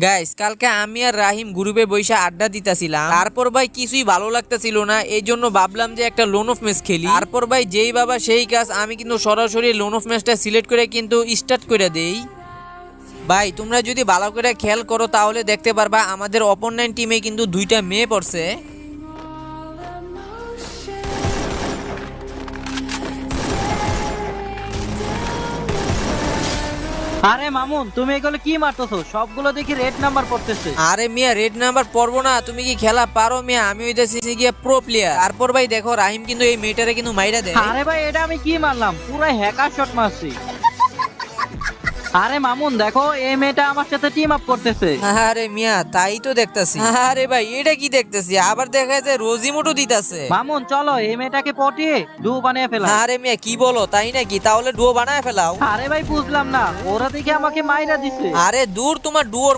Guys কালকে আমি আর রাহিম গ্রুপে বইসা আড্ডা দিতাছিলাম। তারপর ভাই কিছুই ভালো লাগতেছিল না, এই জন্য ভাবলাম যে একটা লোন অফ ম্যাচ খেলি। তারপর ভাই যেই বাবা সেই কাজ, আমি কিন্তু সরাসরি লোন অফ ম্যাচটা সিলেক্ট করে কিন্তু স্টার্ট করে দেই। ভাই তোমরা যদি ভালো করে খেয়াল করো তাহলে দেখতে পারবা আমাদের অপোনেন্ট টিমে কিন্তু দুইটা মেয়ে পড়ছে। আরে মামুন, তুমি এগুলো কি মারতেছো? সবগুলো দেখি রেড নাম্বার পড়তেছে। আরে মিয়া রেড নাম্বার পড়বো না? তুমি কি খেলা পারো মিয়া? আমি হইতেছি গিয়ে প্রো প্লেয়ার। তারপর ভাই দেখো রাহিম কিন্তু এই মেয়েটারে কিন্তু মাইরা দেয়। আরে ভাই, এটা আমি কি মারলাম? পুরো হ্যাকার শট মারছি। আরে মামুন দেখো, এই মেয়েটা আমার সাথে টিম আপ করতেছে। আরে মিয়া তাই তো দেখতাছি। আরে ভাই এটা কি দেখতেছি? আবার দেখা যায় রোজিমোটো দিতাছে। মামুন চলো এই মেয়েটাকে পটিয়ে ডু বানিয়ে ফেলা। আরে মিয়া কি বলো, তাই নাকি? তাহলে ডুয়ো বানায় ফেলাও। আরে ভাই বুঝলাম না, ওরা দেখে আমাকে মাইরা দিছে। আরে দূর, তোমার ডুয়োর